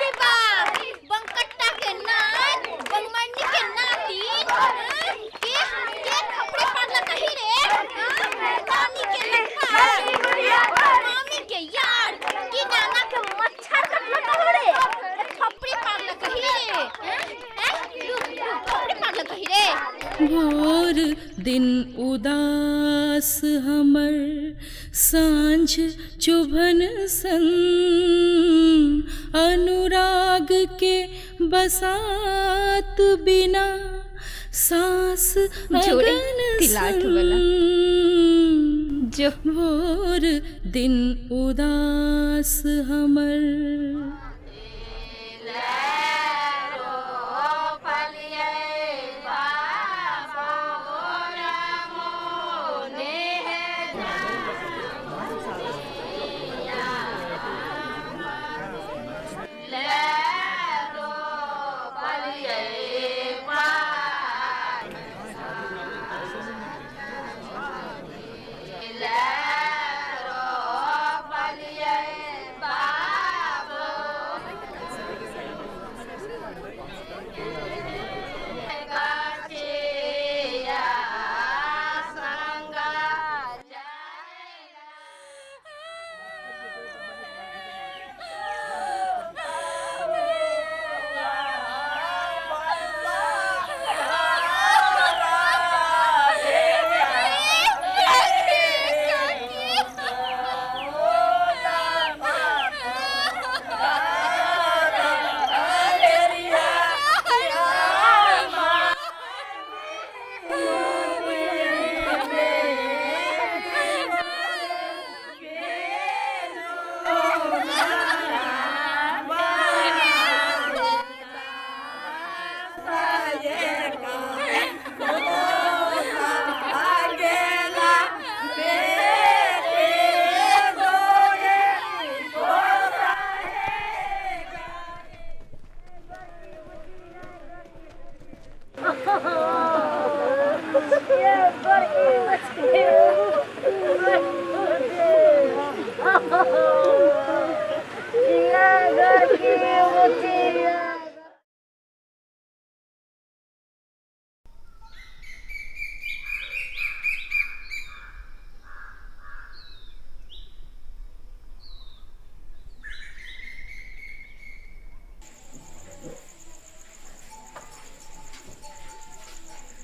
रे बाप, बंकट्टा के नान, बंगमरनी के नातिन, के खपड़े पागला कही रे, नानी के लखा, मामी के यार, की नाना के मच्छर कटला कहो रे, खपड़े पागला कही रे, खपड़े पागला कही रे। भोर दिन उदास हमर सांझ चुभन सन, अनुराग के बसात बिना सांस अगन सन। भोर दिन उदास हमर।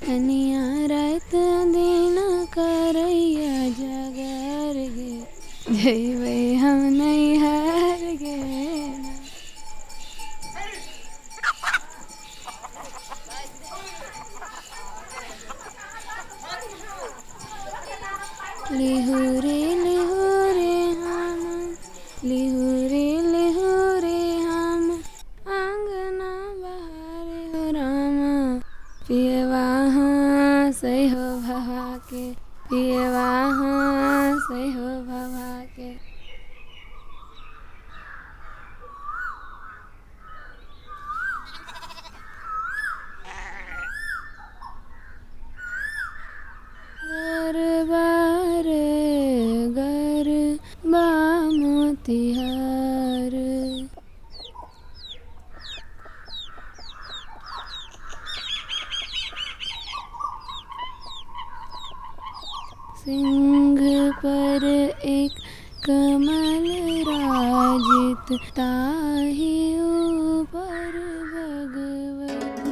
कनिया रात दिन करैया जगर गे, जैबै हम नैहर गे। लिहुरे लिहुरे हम, लिहुरे लिहुरे हम, आंगना बहारे हो रामा, पियवा सही हो भवा के, पियवा सही हो भवा के। घर बार घर बा मोतिहार, सिंह पर एक कमल राजित, ताहि ऊपर भगवती।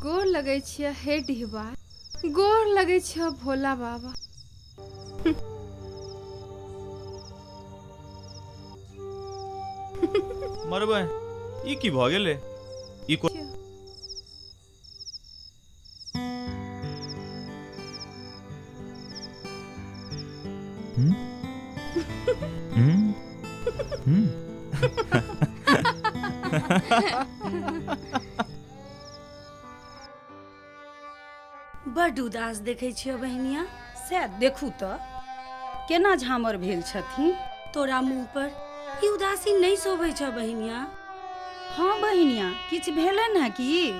गोर लगै छियै हे डिहबा, गोर लगै छियै भोला बाबा। मरबे ई की भ गेले ई को बड उदास देखे छियो बहनिया। से देखू तो केना झामर भेल छथिन। तोरा मुंह पर ई उदासी नहीं शोभे छ बहनिया। हाँ बहनिया, किछ भेलन है कि?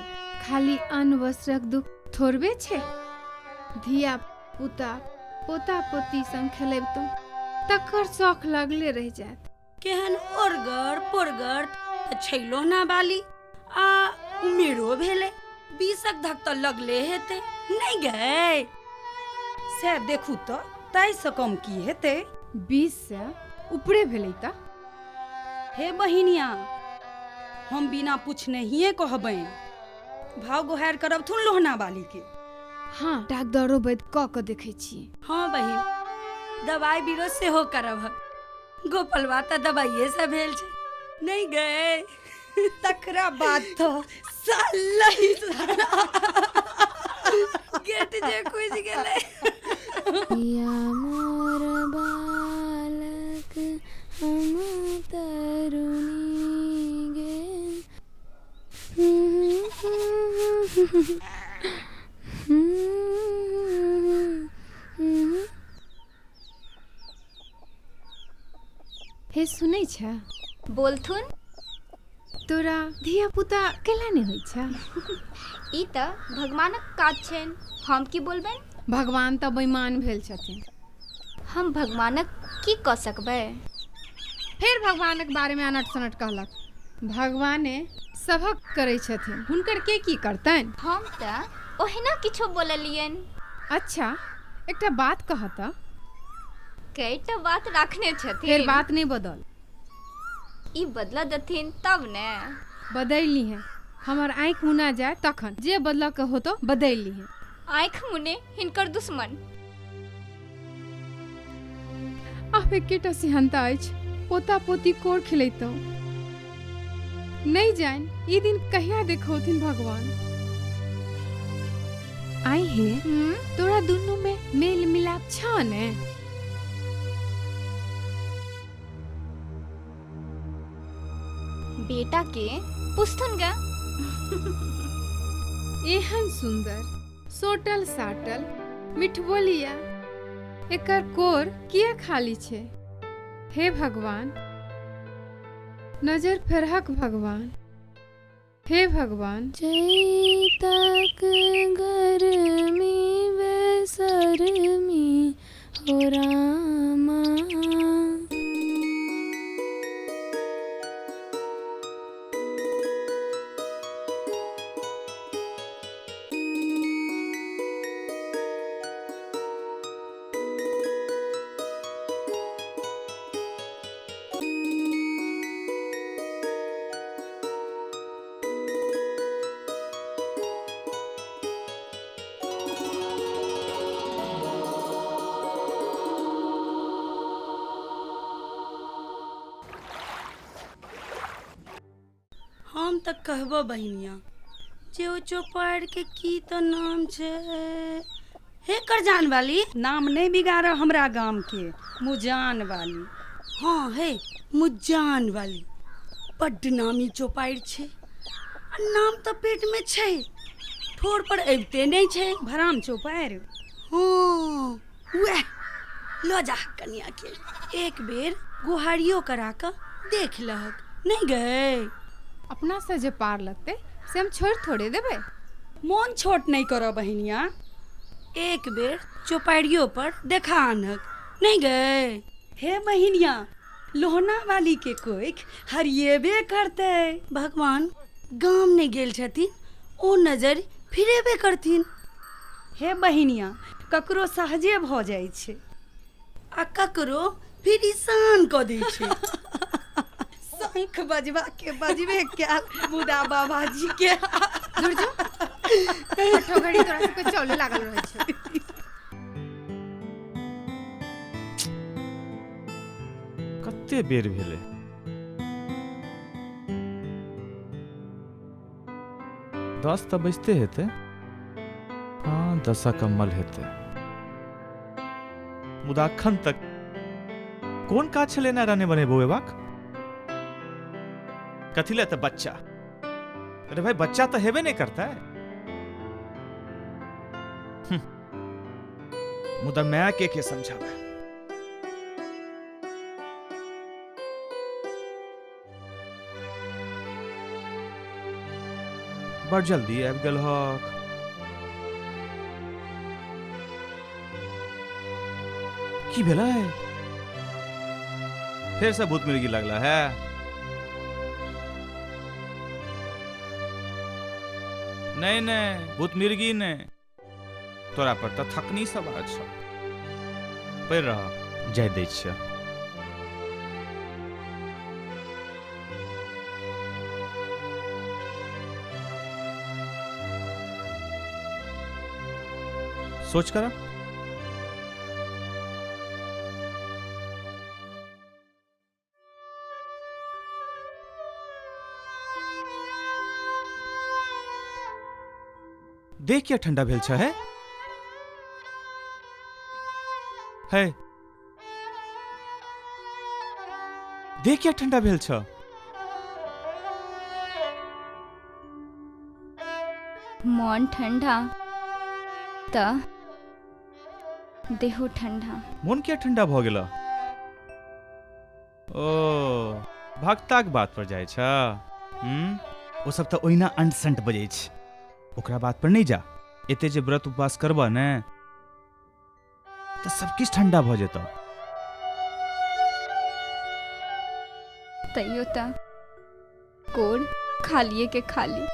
खाली अन्न वस्त्रक दुख थोड़बे छे। धिया पुता पोता पोती संग खेलब तो तकर शौक लगले रह जात। केहन ओरगर पोरगर छैलो ना बाली आ उमेरो भेले 20 धक तो लगले हेते नहीं गए। से देखू तो तै से कम की हेते। 20 से ऊपरे भेलै त। हे बहिनिया, हम बिना पूछने हिए कहबै। भाव गोहार करब थुन लोहना बाली के। हाँ, डॉक्टरो वैद क के देखे छी। हाँ बहिन, दवाई बीरो से हो करब। गोपालवा त दवाइए से भेल छै नहीं गए। तकरा बात तो साला ही गेट जे खुज गेले। या मोर बालक हम तरुणी गे। हे सुनै छ? बोलथुन तोरा धिया पुता केला नहीं होइ छ? ई त भगवानक काज छेन, हम की बोलबेन? भगवान त बेईमान भेल छथिन। हम भगवानक की क सकबै? फिर भगवानक बारे में अनट सनट कहलक। भगवाने सबक करै छथिन, हुनकर के की करतन? हम त ओहिना किछो बोललियन। अच्छा, एकटा बात कह त। कईटा बात राखने छथिन। फिर बात नहीं बदल। ई बदला दथिन तब ने। बदली है, हमर आँख मुना जाए तखन जे बदला के हो तो बदली है। आँख मुने हिनकर दुश्मन। आब एकेटा सिहनता अछि, पोता पोती कोर खिलैतौ। नहीं जान ई दिन कहिया देखौथिन भगवान। आई हे, तोरा दुनू में मेल मिलाप छ ने? बेटा के पुस्तन गा। एहन सुंदर सोटल साटल मिठबोलिया एकर कोर किया खाली छे? हे भगवान, नजर फेरहक भगवान। हे भगवान। चैतक गर्मी बेसरमी हो रामा। हम तक कहबो बहनिया जे ओ चौपाड़ के की तो नाम छे। हे करजान वाली, नाम नहीं बिगाड़ हमरा गाम के। मुजान वाली। हाँ हे मुजान वाली बड्ड नामी चौपाड़ छे। नाम तो पेट में छे, ठोर पर अबते नहीं छे। भराम चौपाड़। हाँ वह लो जा कन्या के एक बेर गुहारियो करा कर देख लहक नहीं गए। अपना से जे पार लगते से हम छोड़ थोड़े देबे। मन छोट नहीं करो बहनिया, एक बेर चौपाड़ियों पर देखा आनक नहीं गए। हे बहनिया, लोहना वाली के कोइक हरिएबे करते। भगवान गाम नहीं गेल छथिन, ओ नजर फिरेबे करथिन। हे बहनिया, ककरो सहजे भ जाय छे आ ककरो फिर ईशान क दै छे। शंख बजवा के बजबे क्या मुदा बाबा जी के। दूर जो, हठो घड़ी तोरा से कोई चौले लागल रहे छे। कते बेर भेले 10 तो बजते हेते। हाँ 10 कम्मल हेते। मुदा अखन तक कोन काज छले ना रहने बने बौएबाक? कथी ले त बच्चा? अरे भाई बच्चा तो हेबे नहीं करता है। मुदा मैं के समझावे। बड़ जल्दी आबि गेल हक। की भेलै? फिर से भूत मिर्गी लगला है? नहीं नहीं भूत मिर्गी नहीं, तोरा पर तो थकनी सवार छ। पैर रह जाय दै छियै। सोच करा। देख क्या ठंडा भेल छ है? देख क्या ठंडा भेल छ। मन ठंडा त देहो ठंडा। मन क्या ठंडा भ गेल? ओ भक्ता के बात पर जाय छ। ओ सब तो ओहिना अंट संट बजै छ, ओकरा बात पर नहीं जा। एते जे व्रत उपवास करबा ने तो सब किछ ठंडा भ जेतौ। तैयो त कोड़ खालिए के खाली।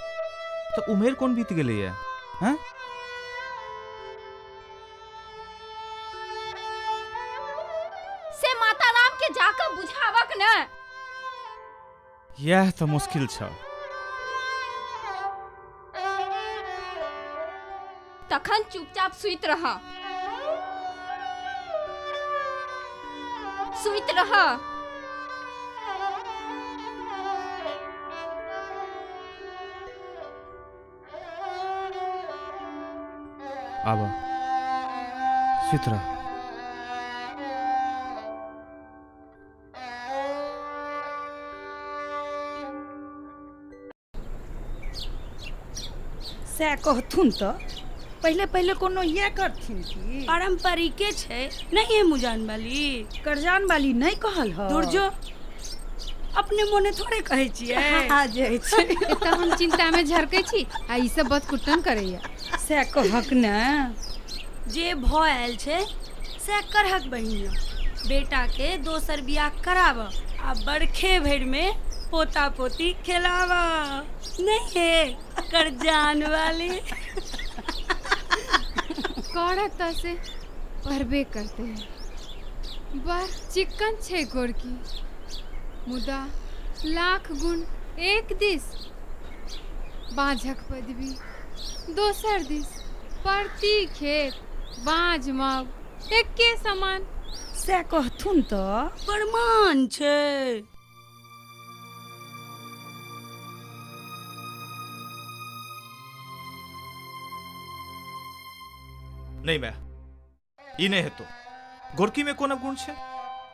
तो उमेर कौन बीत गेलै है? हैं? से माता राम के जाकर बुझावक न। यह तो मुश्किल छ। तखन चुपचाप सुइत रह। सुइत रह। आबा सुइत रह। से कहथुन तो पहले पहले कोनो ये करथिन की पारंपरिके छै नहीं है मुजान वाली करजान वाली नहीं कहल ह। दूर जो अपने मोने थोड़े कहै छियै। आ जाय छै त हम चिंता में झरकै छी आ ई सब बदकुटन करैया। से कहक न जे भ आयल छै से करहक बहिनिया। बेटा के दोसर बियाह कराब आ बरखे भर में पोता पोती खिलावा। नहीं है करजान वाली। करत से पढ़बे करते हैं। बड़ चिकन छे गोरकी, मुदा लाख गुण एक दिस बाझक पदवी, दोसर दिस परती खेत बाँझ माव एके समान। से कहथुन तो प्रमाण छै। नहीं मैं ई नहीं हेतु। गोरकी में कोन गुण छे?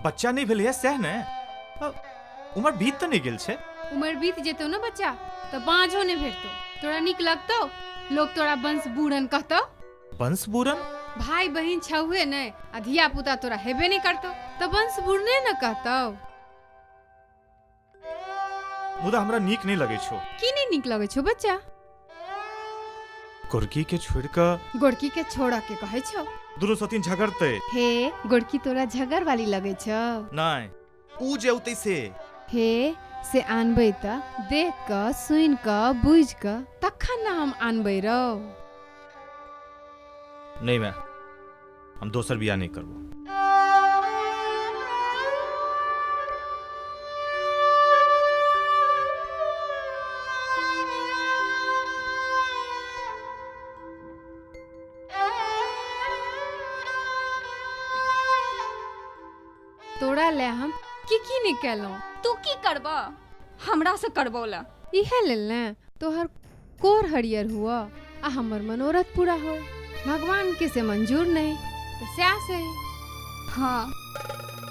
बच्चा नहीं भेलै है सह ने। उमर बीत तो नहीं गेल छे। उमर बीत जेतो ना बच्चा तो बाँझो नहीं भेटतो। तोरा निक लगतो? लोग तोरा वंश बूढ़न कहतो। वंश बूढ़न? भाई बहन छहुए ने आ धिया पुता तोरा हेबे नहीं करतो तो वंश बूढ़ने न कहतो। मुदा हमरा नीक नहीं लगे छो। की नहीं निक लगे छो बच्चा? गोरकी के छोड़ कर गोरकी के छोड़ा के कहे छो। दुनु सतीन झगड़ते। हे गोरकी तोरा झगड़ वाली लगे छो। नहीं ऊ जेउते से। हे से आनबै त देख क सुन क बुझ क तखन ना हम आनबै रो। नहीं मैं हम दोसर बियाह नहीं करबो। तोरा ले हम की नहीं केलौं। तू की करबा? हमरा से करबोला। इहे लेल ने तोहर कोर हरियर हुआ आ हमर मनोरथ पूरा हो। भगवान के से मंजूर नहीं तो स्या से हाँ,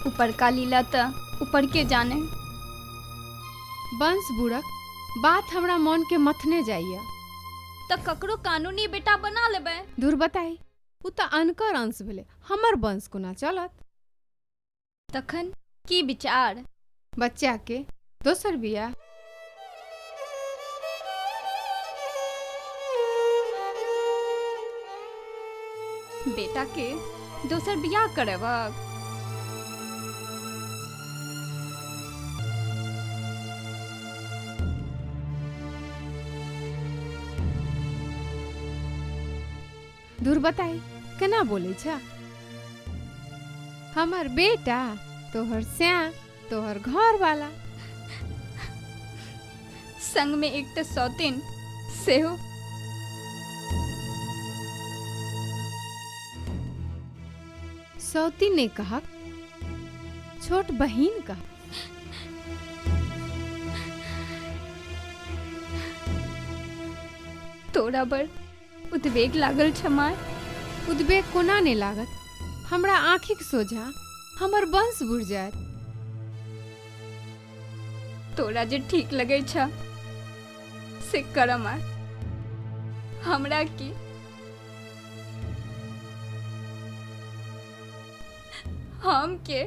ऊपर का लीला त ऊपर के जाने। बंस बुड़क बात हमरा मन के मथने जाइया। त ककरो कानूनी बेटा बना लेबे। दूर बताई, उ त अनकर अंश भेले, हमर वंश कोना चलत। तखन की विचार? बच्चा के दोसर बिया। बेटा के दोसर बियाह करेबक? दूर बताई केना बोले छा? हमर बेटा तोहर स्या तोहर घर वाला, संग में एक तो सौतीन सेहो। सौती ने कहा, छोट बहिन कहा। तोरा बड़ उद्वेग लागल छमाय। उद्वेग कोना ने लागत, हमरा आँखिक सोझा हमर वंश बुझ जायत। तोरा जे ठीक लगे छा से करम आ। हमरा की हम के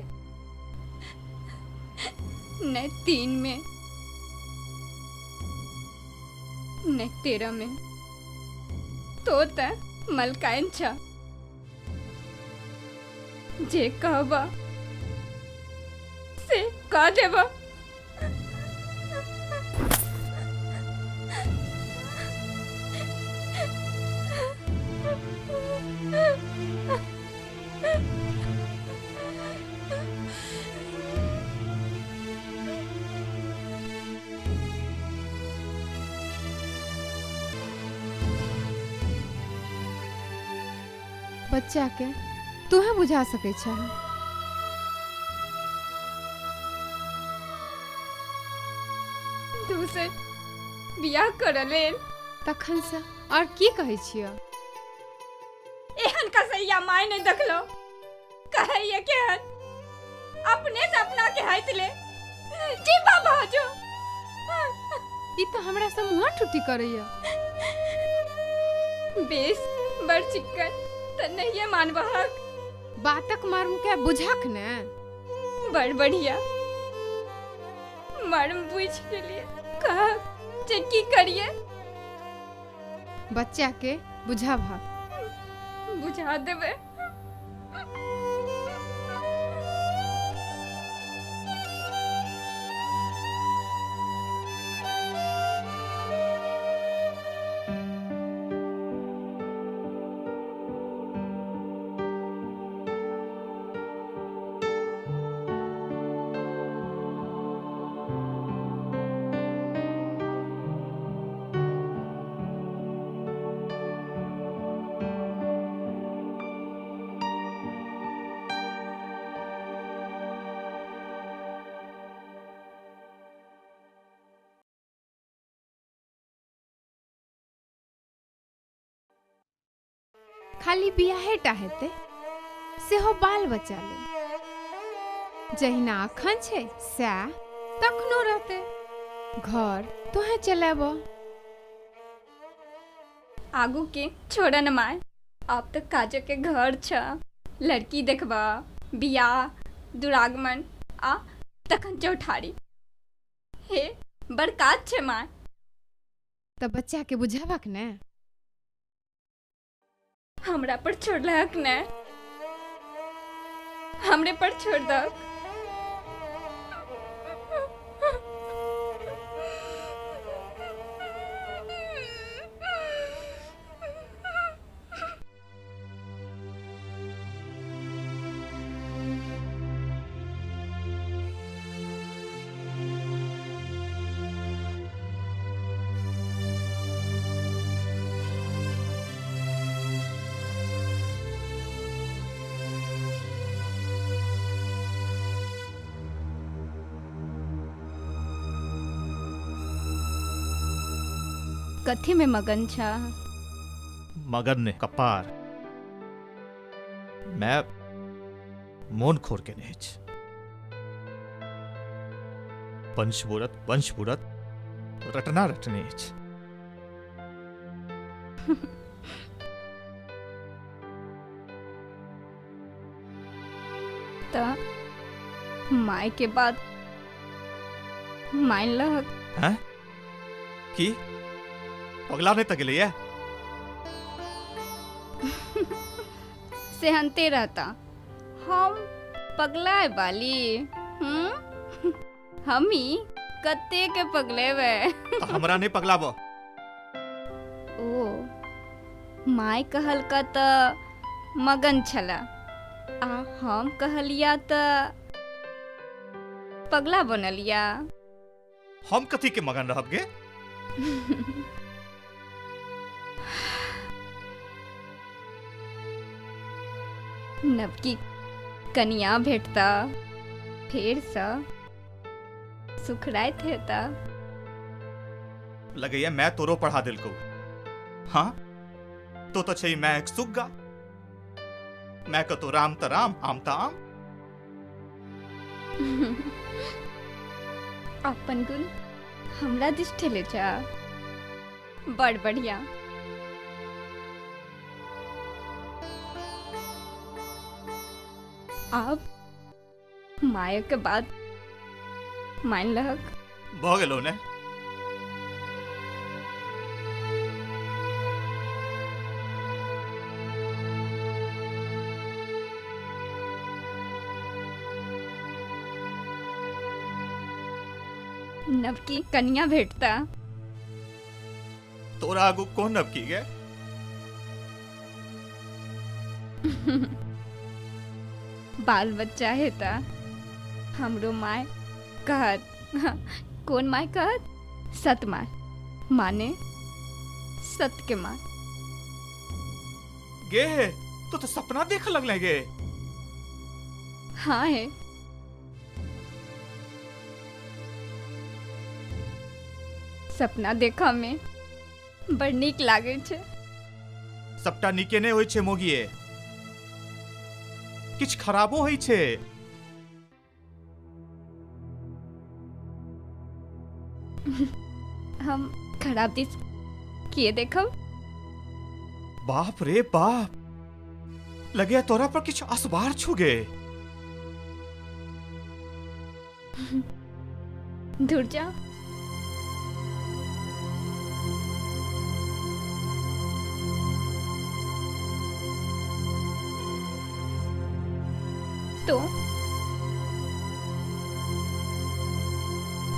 न 3 में न 13 में तो त मलकाइन छा। जे कहबा से कह देबा। बच्चा के तुहे बुझा सके छा। दूसर बियाह कर लेल तखन से और की कहै छियो? एहन कसैया माय ने देखलो। कहैया केहन अपने से अपना के हाथ ले जीवा भाजो। ई तो हमरा से मुंह ठुटी करैया। बेस बड़ चिक्कन त नहीं मानबहक। बातक मर्म के बुझक ने। बड़ बढ़िया मर्म बुझ के लिए कह जे की करिए। बच्चा के बुझा भा। बुझा देबे। खाली बियाहेटा हेते सेहो बाल बच्चा ले। जहिना अखन छे सैह तखनो रहते। घर तोहे चलेबो। आगू के छोड़ा न माय। अब तक काजो के घर छ, लड़की देखबा, बियाह, दुरागमन आ तखन चौठारी। हे बड़ काज छे माय। त बच्चा के बुझावक ने। हमरा पर छोड़लक ने। हमरे पर छोड़ दक। कथी में मगन छा? मगन ने कपार मैं मोन खोर के नेच वंश बुरत रटना रटनेच त माय के बाद मान लहक हैं की पगला नहीं तक लिया सेहनते रहता हम पगलाए वाली हम ही कत्ते के पगले वे तो हमरा नहीं पगलाबो। ओ माय कहल का त मगन छला आ हम कहलिया त पगला बनलिया। हम कथी के मगन रहब गे? नबकी कनिया भेटता फेर सा सुखराइत हेता। लगैया मैं तोरो पढ़ा दिल को। हाँ तो छई मैं एक सुग्गा मैं को तो राम त राम आम त आम। अपन गुण हमरा दिस ठेले जा बड़ बढ़िया। अब माया के बाद मान लहक भ गेलो ने। नवकी कन्या भेटता तोरा आगू कौन नब की गे? बाल बच्चा हेता हमरो माय कहत कौन माय कहत सत माय माने सत के माय। गे तो सपना देख लगले गे। हाँ है सपना देखा में बड़ नीक लागे छे। सबटा नीके नहीं होय छे मोगिए किछ खराबो होय छे। हम खराब दिस किए देखब? बाप रे बाप लगे तोरा पर किछ असबार छुगे। दूर जा।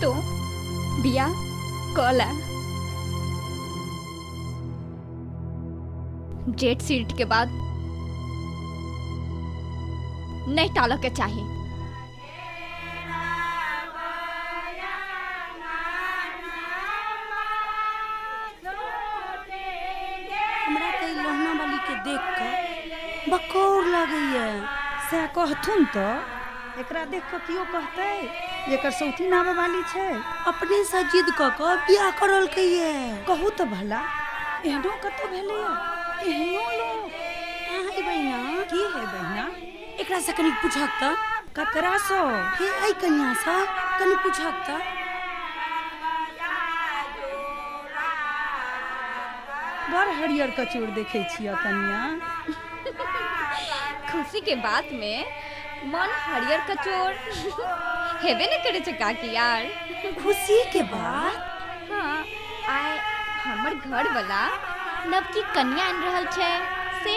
तो बिया कॉला जेट सीट के बाद नहीं टाला के चाहिए। हमरा के लहना वाली के देख के बकौर लगैया से कहथुन तो एकरा देख के कियो कहते जेकर सौती नावे वाली छे अपने से जिद क के बियाह करल कहिए। कहू तो भला एहनो कतो भेलैया एहनो लोग आही बहिना की है बहिना एकरा से कनी पूछक त ककरा सो हे आई कन्या सा कनी पूछक त। बड़ हरियर कचौड़ देखे छिया कन्या। खुशी के बात में मन हरियर कचौड़ हेबे न करे छे काकी यार। खुशी के बात? हाँ आय हमर घर वाला नवकी कन्या आन रहल छे से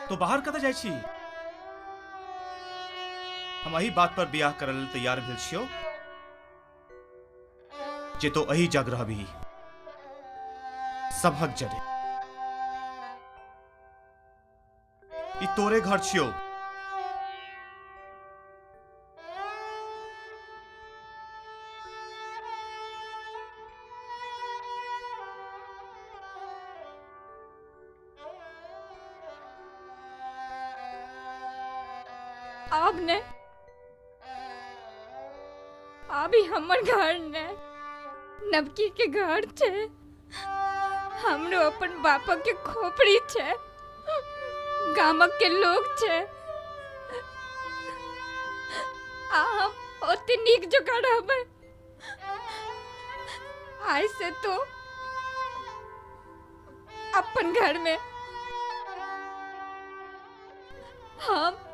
तो बाहर कतऽ जाइ छी? हम एही बात पर बियाह करय लेल तैयार भेल छियौ जे तो एही जग रहबी, सबहक जरे। ई तोरे घर छियौ। अब ने अभी हमर घर ने नवकी के घर छे। हमरो अपन बापा के खोपड़ी छे, गामक के लोग छे। आ हम ओते नीक जगह रहबै। आइ से तो अपन घर में हम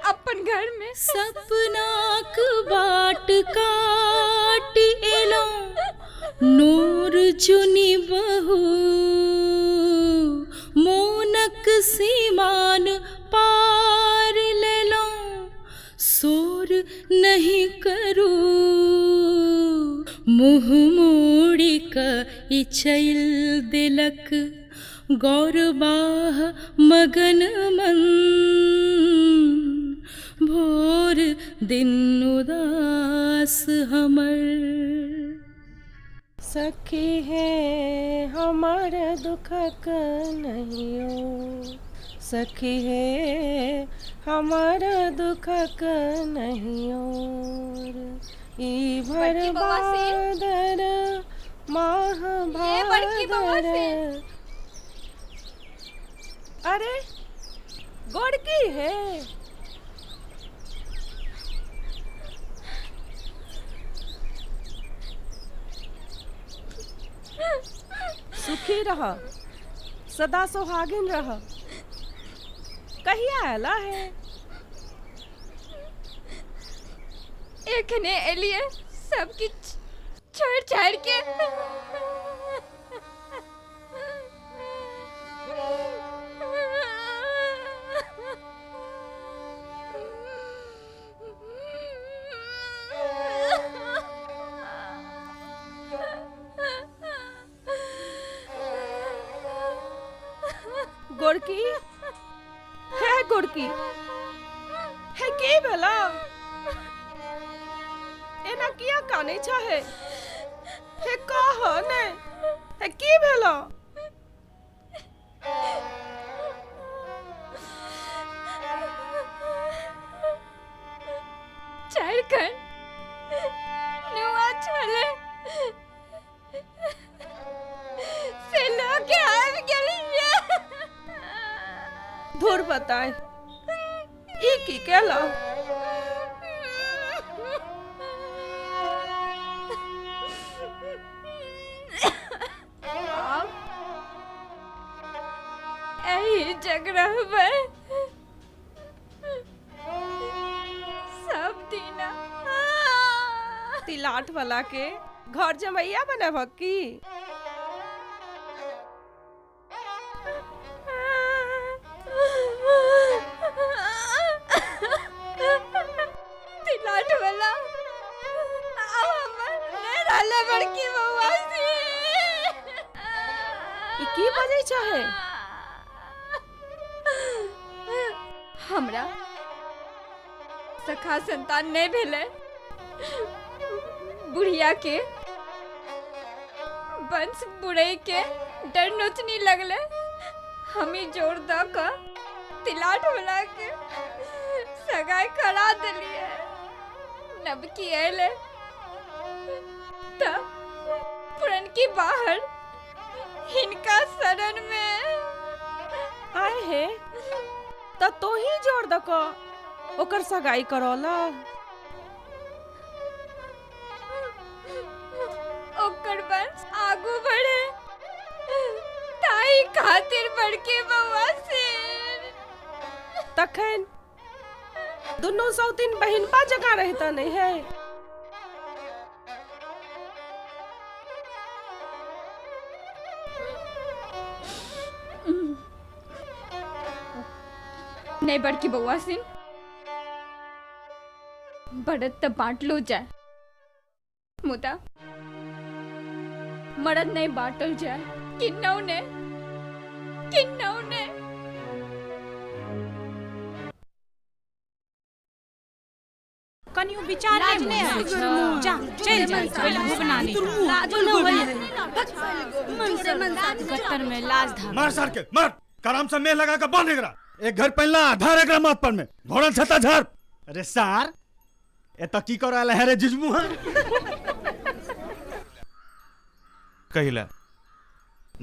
अपन घर में सपनाक बाट काट एलौं, नूर चुनी बहू मोनक सीमान पार लेलौं। सोर नहीं करू मुँह मोड़ी क ई चैल देलक, गौरबाह मगन मन भोर दिन उदास हमर। सखी है हमार दुखक नहियो, सखी है हमार दुखक नहियो। ई भर भादर माह भादर। अरे गोड़की है? सुखी रह, सदा सुहागिन रह। कहिया आला है? एखने एलिए सब किछ छोड़ छाड़ के। गोड़की है, गोड़की है की भेला? एना किया काने चाहे? है कह ने, है की भेला? चारखन नुआ चले से लोग आब गेलिए। धुर बताए ई की केला? यही जग रहबै सब दिना। तिलाठ वाला के घर जमैया बनब की? तिलाठ वाला अब हमर नहीं रहले बड़की बउआ सी। ई की बजै चाहे? हमरा सखा संतान नहीं भेले। बुढ़िया के वंश बुढ़ई के डर नोचनी लगले। हमी जोर द का तिलाठ वाला के सगाई करा दिलिए। नबकी एले तब पुरनकी बाहर हिनका शरण में आए है त तो ही जोर द का ओकर सगाई करोला। ओकर वंश आगू बढ़े ताई खातिर बड़के बउआ से। तखन दोनों सौतीन बहिनपा जगह रहता नहीं है? नहीं बड़की बउआ सिन, बढ़त तो बांट लो जाए, मुदा मरद नहीं बांटल जाए। किन्नौ ने कनियो विचार नहीं जा चल जा पहले भुगना नहीं राजू न होई है मन से मन साथ गत्तर में लाज धाग मार सार के मार कराम से मेल लगा के बांध एकरा एक घर पहला आधार एकरा माथ पर में घोड़न छता झर। अरे सार ए त की करल है रे जिजमू है कहिला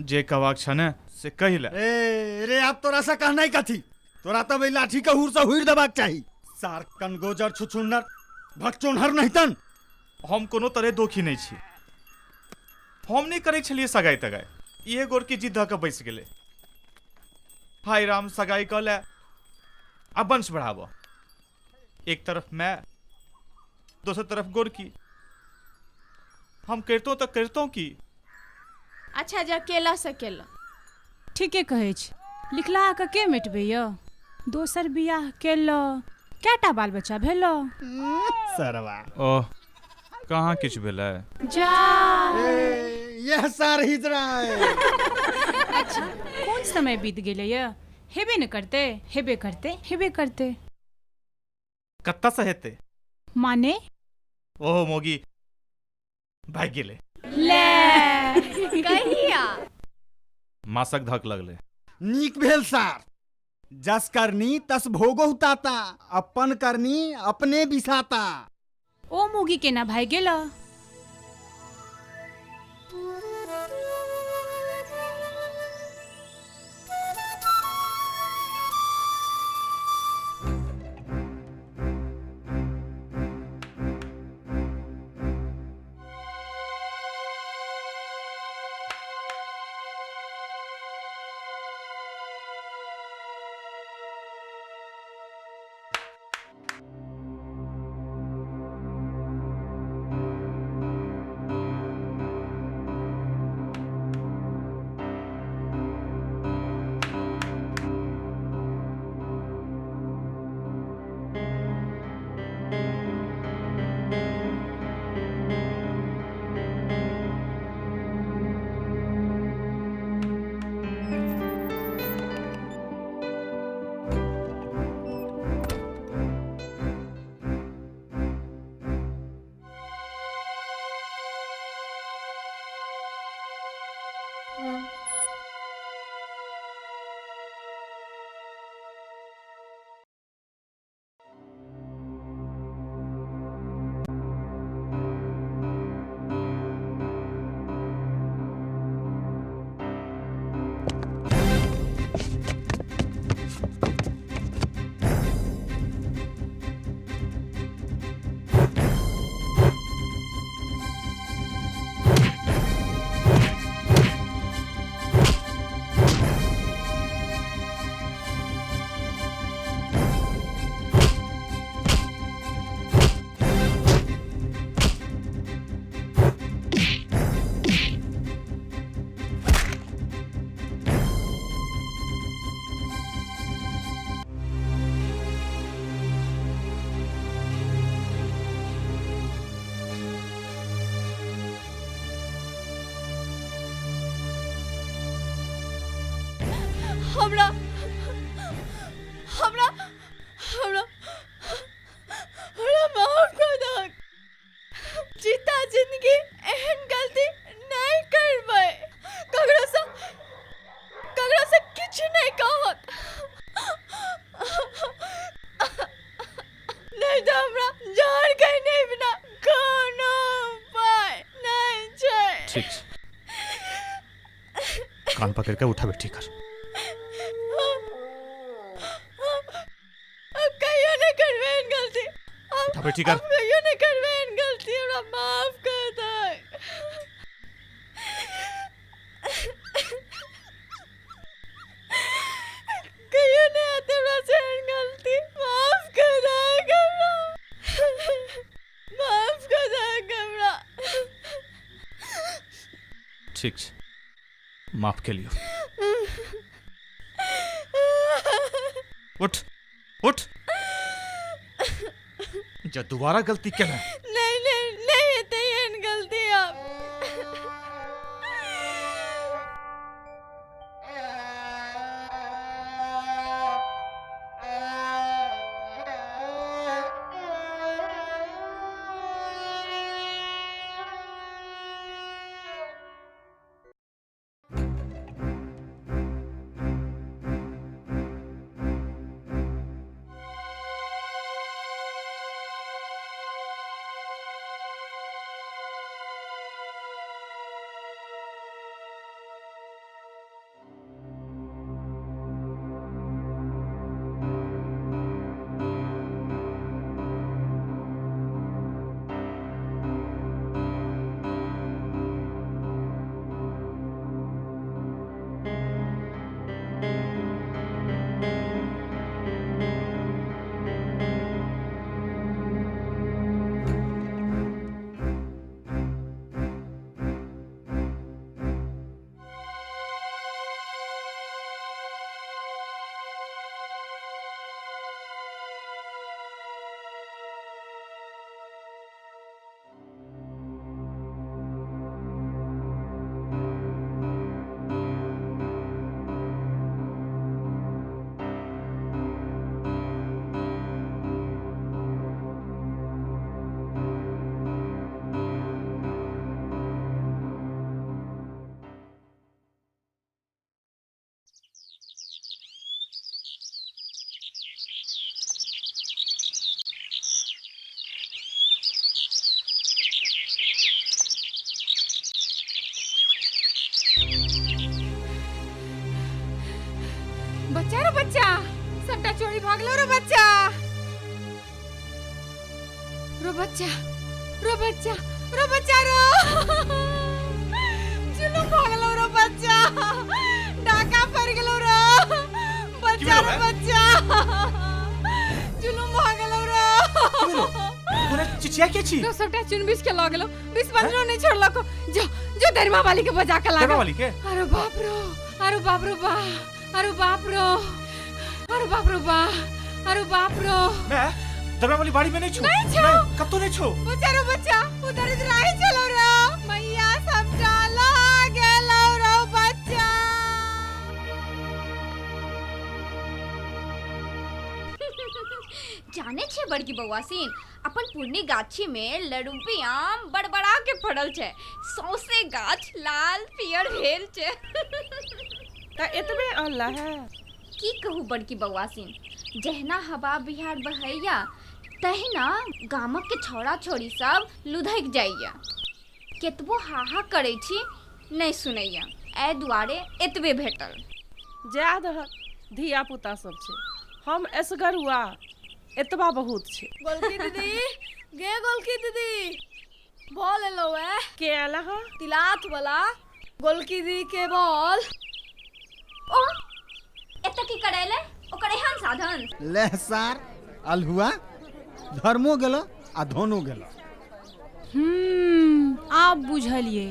जे कवाक छने से कहिला। ए रे आप तोरा से कहना ही कथी, तोरा त बई लाठी के हुर से हुर दबाक चाही। सार कनगोजर छुछुन्नर भक्चोनहर नहीं तन हम कोनो तरह दोखी नहीं छी, हम नहीं करे छलिए सगाई तगाई, ये गोर की जिद के बैस गेले। भाई राम सगाई कले अब वंश बढ़ाबो, एक तरफ मैं दूसरी तरफ गोर की, हम करतो तो करतो की। अच्छा जा केला से केला ठीके कहै छी, लिखला के के मिटबे य दोसर बियाह केलो केटा बाल बच्चा भेलो सरवा ओह कहाँ किछ भेलै जा यह सार हिजरा है। अच्छा कौन समय बीत गेले य हेबे न करते हेबे करते कत्ता से हेते माने ओह मोगी भाग गेले ले कहिया मासक धक लगले। नीक भेल सार, जस करनी तस भोगो ताता, अपन करनी अपने बिसाता। ओ मोगी केना भाई गेला हमरा हमरा हमरा हमरा माफ कर दो, जीता जिंदगी एहन गलती नहीं करबै, ककरो से किछ नहीं कहत, नहीं तो हमरा जान कहीं नहीं बिना कोनो उपाय नहीं छै। ठीक कान पकड़ के उठा बैठी कर। बैठी कर कहियो नहीं करबे गलती, हमरा माफ कर दे। कहियो नहीं आते हमरा से गलती, माफ कर दे हमरा, माफ कर दे हमरा। ठीक माफ के लियो। उठ उठ। जब दोबारा गलती केना नहीं नहीं नहीं हेतै एहन गलती अब। बच्चा रो बच्चा, सबटा चोरी भागलो रो बच्चा। रो बच्चा, रो बच्चा, रो बच्चा रो। जुलूम भागलो रो बच्चा, डाका पड़ गेलो रो बच्चा रो बच्चा। जुलूम भागलो रो। तोरा चिचिया के छी? तो सबटा चुन बिस के ल गेलो, बिस बंजरो नहीं छोड़ला को। जो जो दरमा वाली के बजा के लागे। दरमा वाली के? अरे बाप रो, अरे बाप रो बा, अरे बाप रो, अरे बाप रो बा, अरे बाप रो। मैं दरमा वाली बाड़ी में नहीं छू। नहीं छू। कब तो नहीं छू। बच्चा रो बच्चा, उधर इधर आई चलो रो। मैया सब डाला गेलो रो बच्चा। जाने छे बड़की बउआसीन, अपन पुरनी गाछी में लड़ुपी आम बड़बड़ा के फड़ल छे। सौसे गाछ लाल पियर भेल छे। ता एतबे अल्लाह है। की कहू बड़की बउआसीन, जहना हवा बिहार बहैया तहिना गामक के छौड़ा छोड़ी सब लुधक जाइया। केतबो हाहा करे छी नहीं सुनैया, ए दुआरे एतबे भेटल। जाद धिया पुता सब छे, हम असगर हुआ एतबा बहुत छे। गोलकी दीदी, गे गोलकी दीदी, बॉल एलो है। के आला हा? तिलात वाला गोलकी दीदी के बॉल। ओ एत की करेले? ओकर एहन साधन ले सार अलहुआ धर्मो गेलो आ धनो गेलो। आप बुझलिए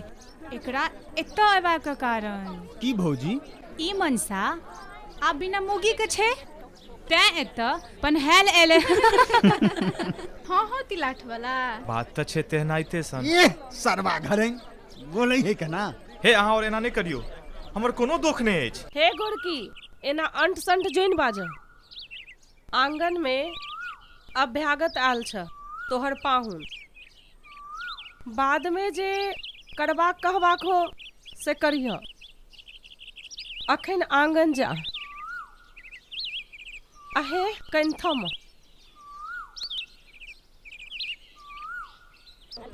एकरा एतऽ अयबा के कारण। की भौजी? ई मनसा आप बिना मुगी के छे तै एतऽ पनहेल एले। हाँ हाँ तिलाट वाला बात तो छे तेहनाइते सन। ये सरवा घरे बोलै है केना? हे अहाँ और एना नहीं करियो, हमर कोनो दुख नहीं अछि। हे गोरकी, एना अंट संट जोइन बाज। आंगन में अभ्यागत आल छ तोहर पाहुन। बाद में जे करबाक कहबाक हो से करिह। अखन आंगन जा। आहे कनथम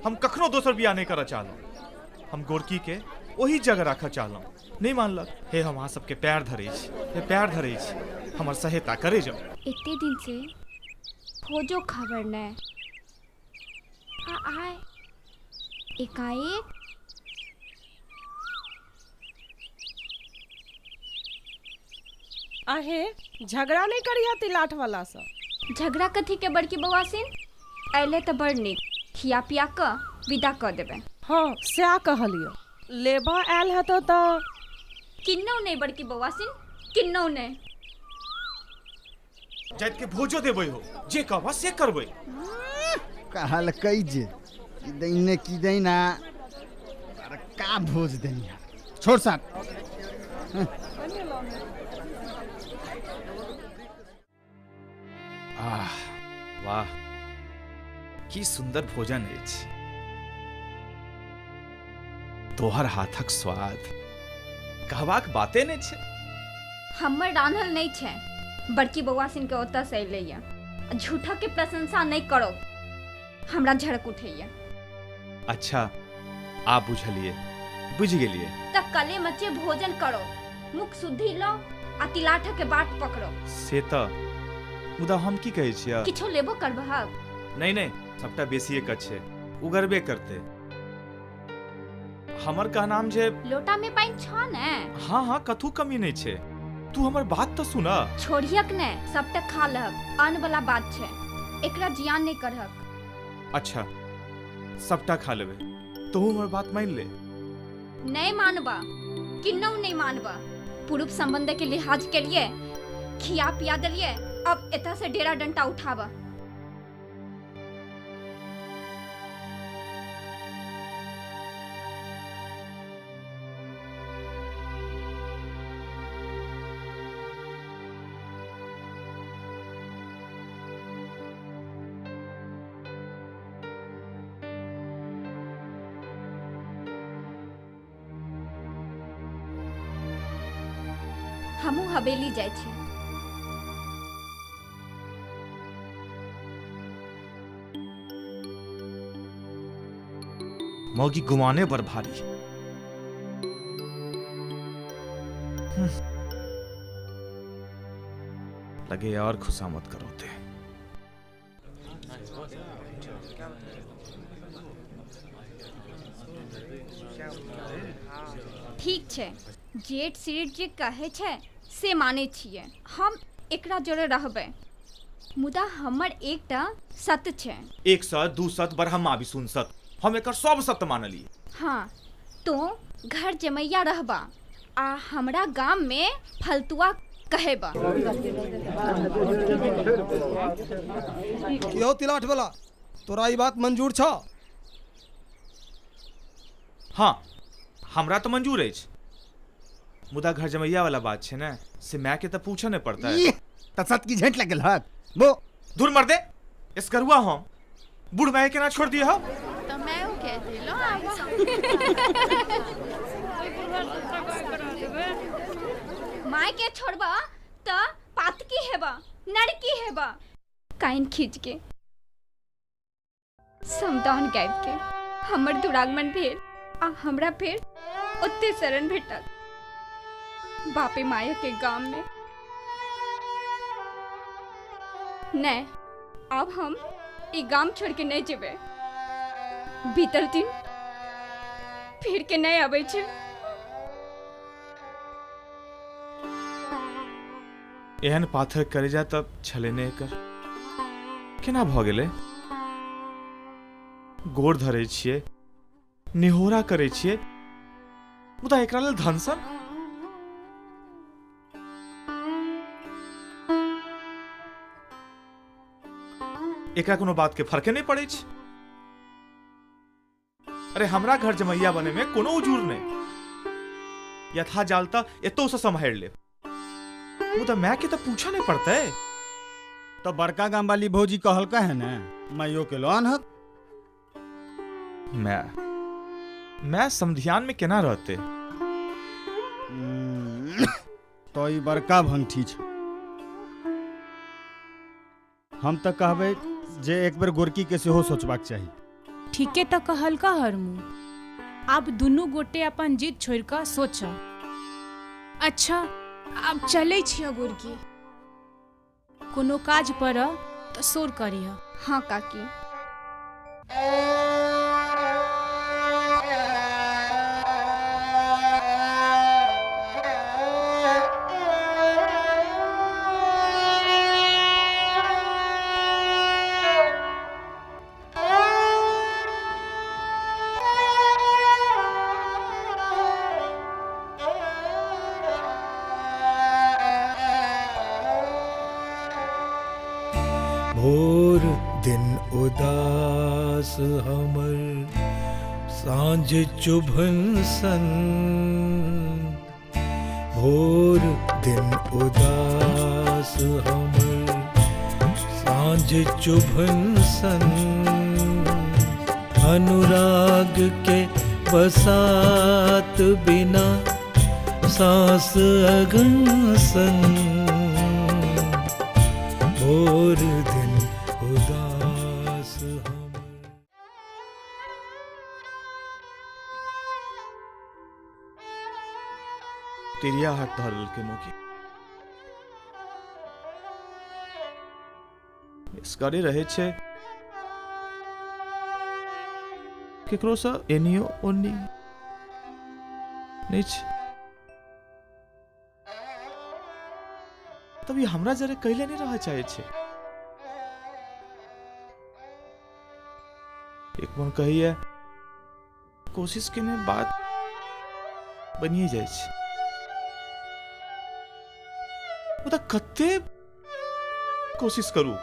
हम कखनो दोसर बियाह नहीं करऽ चाहलहुँ। हम गोरकी के वही जगह रखऽ चाहलहुँ, नहीं मानलक। हे हम अहाँ सबके पैर धरै छी, हे पैर धरै छी, हमर सहायता करे जाओ। इतने दिन से खोजो खबर नहीं आए एकाएक। आहे झगड़ा नहीं करिया तिलाठ वाला सा। झगड़ा कथी के बड़की बउआसीन, अले तो बड़ नीक खिया पिया क विदा क देबे। हाँ सैह कहलियो। लेबा आयल हतो तो किन्नौ नहीं बड़की बउआसीन, किन्नौ नहीं। जाइत के भोजो देबै हो, जे कहबा से करबै। कहल कई जे कि दैने की दैना अरे का भोज देनिया छोड़ साथ। आह वाह की सुंदर भोजन अछि। तोहर हाथक स्वाद कहबाक बाते नहीं छै। हमर रान्हल नहीं छै, बड़की बौआ सिन के ओतऽ से अयलैया। झूठा के प्रशंसा नहीं करो, हमरा झड़क उठैया। अच्छा आप बुझलिए, बुझ गेलिए। त कले मचे भोजन करो, मुख शुद्धि लो आ तिलाठा के बाट पकड़ो। से त मुदा हम की कहै छियै? किछो लेबो करबहक? नहीं नहीं, सबटा बेसिए कच छै, उगरबे करते। हमर कहनाम जे लोटा में पानी छ ने? हाँ हाँ कथू कमी नहीं छै। तू हमर बात तो सुना। छोड़ियक ने, सबटा खा लहक, आन वाला बात छै, एकरा जियान नहीं करहक। अच्छा सबटा खा लेबे, तू हमर बात मान ले। नहीं मानबा, किन्नौ नहीं मानबा। पूर्व संबंध के लिहाज के लिए खिया पिया दलिए, अब एता से डेरा डंटा उठावा। हमू हवेली जाय छी। मौगी गुमाने पर भारी। लगे और खुशामद करोते। ठीक छै, जेठ सीट जे कहे छै से माने छिए। हम एकरा जोड़े रहबे, मुदा हमर एकटा सत्य छै। एक सत दू सत बरहमा भी सुन सत, हम एकर सब सत्य मानली। हाँ तो घर जमैया रहबा आ हमरा गाम में फलतुआ कहेबा। क्यों तिलाठ वाला, तोरा ई बात मंजूर छ? हाँ हमरा तो मंजूर अछि, मुदा घर जमैया वाला बात छै ने, से मैं के तो पूछे नहीं पड़ता है। तसत की झेंट लगल हक वो दूर मर दे। इस करुआ हम बूढ़ मैं के ना छोड़ दिए हो। तो मैं वो कह दिलो आवा। माय के छोड़बा त पातकी हेबा, नरकी हेबा। काइन खींच के समदान गायब के हमर दुरागमन भेल आ हमरा फिर ओते शरण भेटल बापे माया के गाम में। नहीं, अब हम ई गाम छोड़ के नहीं जेबे। भीतर दिन फिर के नहीं आबै छै। एहन पाथर करे जा तब छलेने कर केना भ गेले। गोड़ धरे छिए, निहोरा करे छिए, मुदा एकरा लेल धनसन। एकरा कोनो बात के फर्के नहीं पड़े छै। अरे हमरा घर जमैया बने में कोनो उजूर नहीं। यथा जालता एतो से संभाल ले, मुदा मैं के तो पूछा नहीं पड़ता है। तो बड़का गांव वाली भौजी कहल का है ना, माइयो के लोन हक। मैं समधियान में केना रहते। तो ई बड़का भंगठी छ। हम तो कहबे जे एक बेर गोरकी के सेहो सोचबाक चाहिए। ठीके तो कहल का हरमू। अब दुनू गोटे अपन जिद छोड़ कर सोच। अच्छा अब चले छिए गोरकी, कोनो काज पर तो सोर करिह। हाँ काकी। भोर दिन उदास हमर सांझ चुभन सन। भोर दिन उदास हमर सांझ चुभन सन। अनुराग के बसात बिना सांस अगन सन। भोर दिन उदास हमर। तिरिया हाथ धरल के मुखी इसकारी रहे छे केकरो सा एनियो ओनी नहीं छे। तभी हमरा जरे कहले नहीं रह चाहे छे। एक मन कहिए कोशिश के ने बात बनिए जाए छे। वो तो कत्ते कोशिश करूं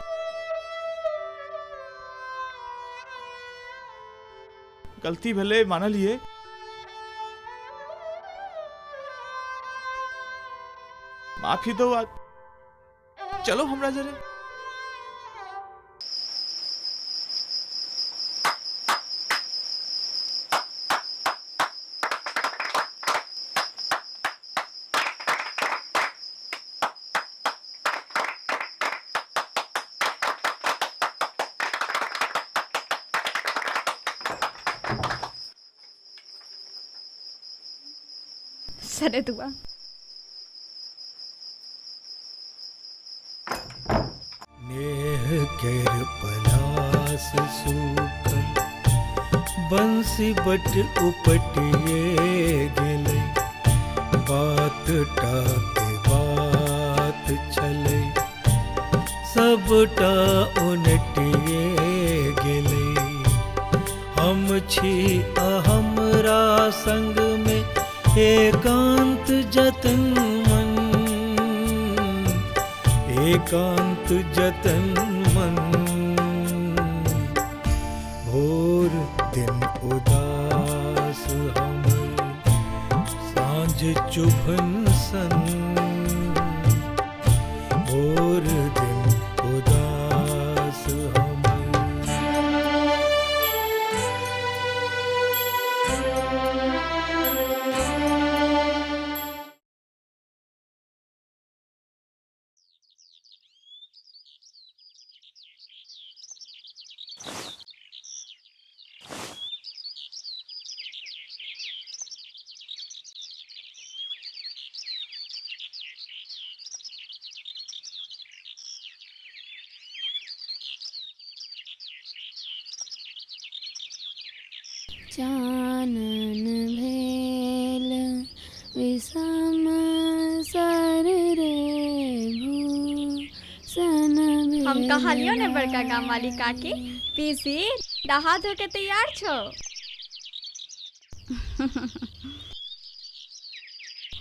गलती भले मान लिए माफी दो आज चलो हमरा जरे। सरे दुआ नेह केर पलास सूखल बंसी बट उपटिए गेलै। बात टाके बात छलै सबटा उनटिए गेलै। हम छी आ हमरा संग में एकांत जतन मन। एकांत जतन मन। भोर दिन उदास हमर सांझ चुभन सन। भोर दिन उदास हमर। चानन भेल विषम सर रे भूषण भेल। हम कहलियो ने बड़का गाँव वाली काकी पीसी नहा धो के तैयार छो।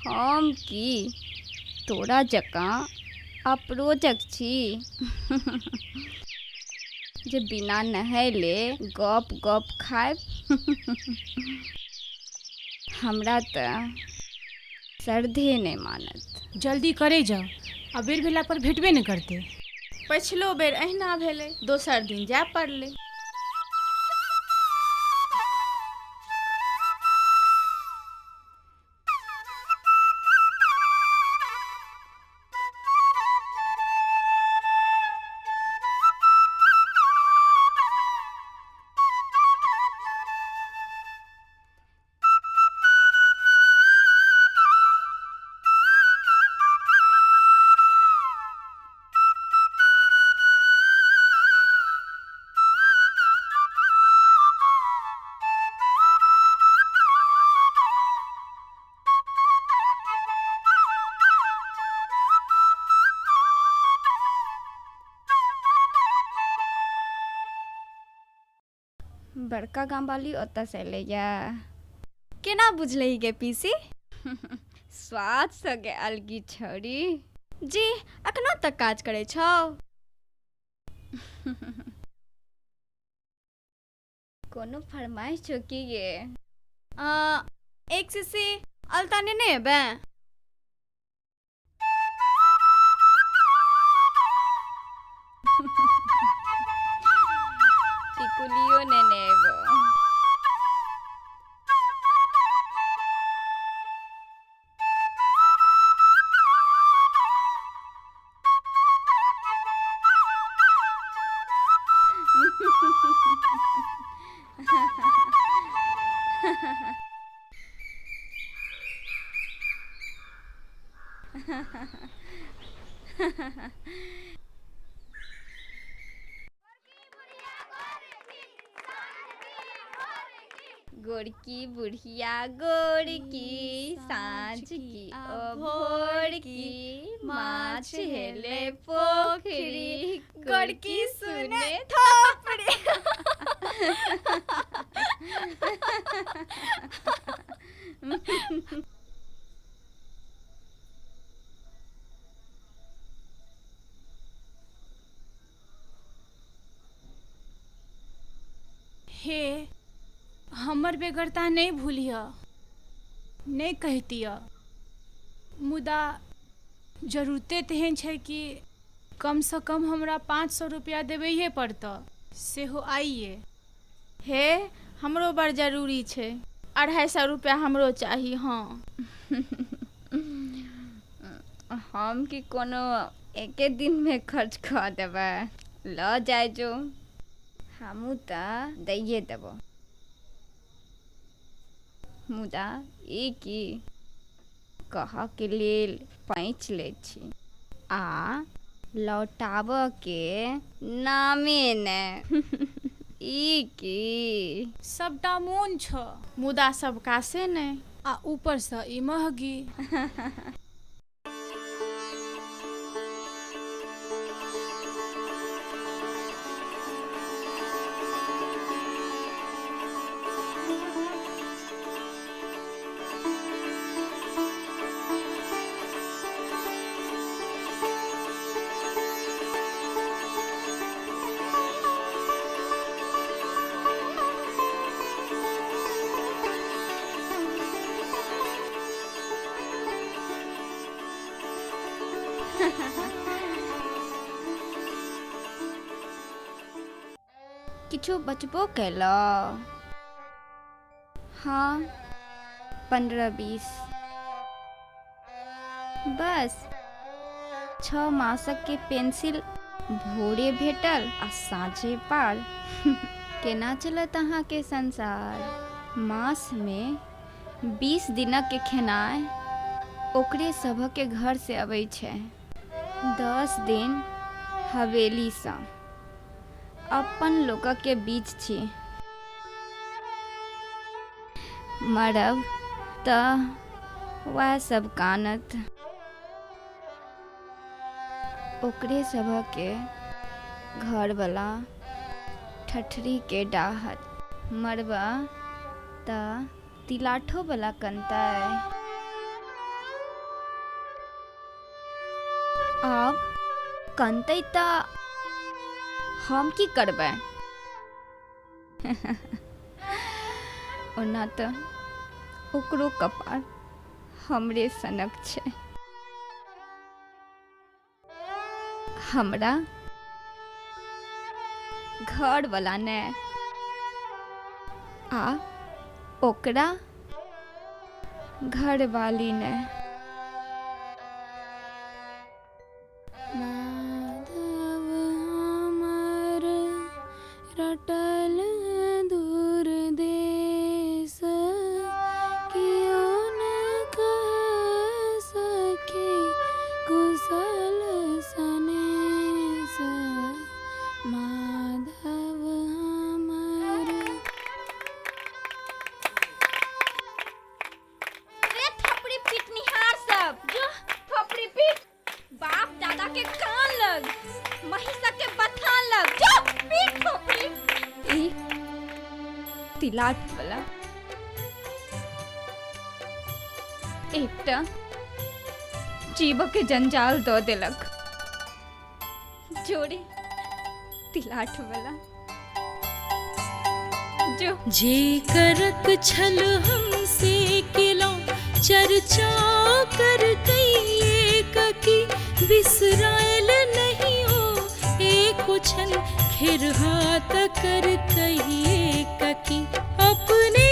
हम की तोरा जकाँ अप्रोजक छी जे बिना नहैले गप गप खाएब। हमरा तो श्रद्धे नहीं मानत। जल्दी करे जाओ अबेर भेला पर भेटबे न करते। पछिलो बेर अहिना भेलै दोसर दिन जाय पड़लै। बड़का गाँव वाली ओतऽ से एलैया। केना बुझलही गे पीसी? स्वाद से गे अलगी छोरी। जी अखनो तक काज करे छौ? कोनो फरमाइश छो की ये? एक सीसी अलता ने ने बे टिकुलियो ने नेबो। गोरकी बुढ़िया गोरकी सांझ की ओ भोर की माछ हेले पोखरी गोरकी सुने थोपड़ी। हे हमर बेगरता नहीं भूलिया, नहीं कहतिया, मुदा जरूरते तेहन छै कि कम से कम हमरा 500 रुपया देबैये पड़ता, सेहो आइए। हे हमरो बड़ जरूरी छै, 250 रुपया हमरो चाही। हाँ हम की कोनो एके दिन में खर्च कर देबै, ल जाय जो, हमू त दैये देबो। मुदा ई की कह के लेल पैंच ले छी आ लौटाब के नामे ने। ई की सबटा मोन छ, मुदा सबका से ने, आ ऊपर से ई महगी। किछु बचबो कैलो? हाँ 15-20 बस। 6 मासक के पेंसिल भोरे भेटल आ साँझे पार। केना चलत अहाँ के संसार? मास में 20 दिनक के खेनाइ ओकरे सभक के घर से अबै छै। 10 दिन हवेली सँ अपन लोक के बीच छी। मरब त वह सब कानत। ओकरे सब के घर वाला ठठरी के डाहत। मरबा त तिलाठो वाला कनतै। अब कनतै त हम की करबै? ओना त ओकरो कपार हमरे सनक छै। हमरा घर वाला ने आ ओकरा घर वाली ने। रटल दूर देश कियो न कह सके कुशल सनेश। माधव हमर। रे थपड़ी पीटनिहार सब, जो थपड़ी पीट। बाप दादा के कान लग, महिषा के बथान लग, जो पीट थपड़ी। ई तिलाट वाला एकटा जीव के जंजाल दो देलक। जोड़े तिलाठ वाला जो जे करक छल हमसे किलो चर्चा कर कहिए ककी बिसरायल नहीं हो एक छल खिर हाथ कर कहिए ककी अपने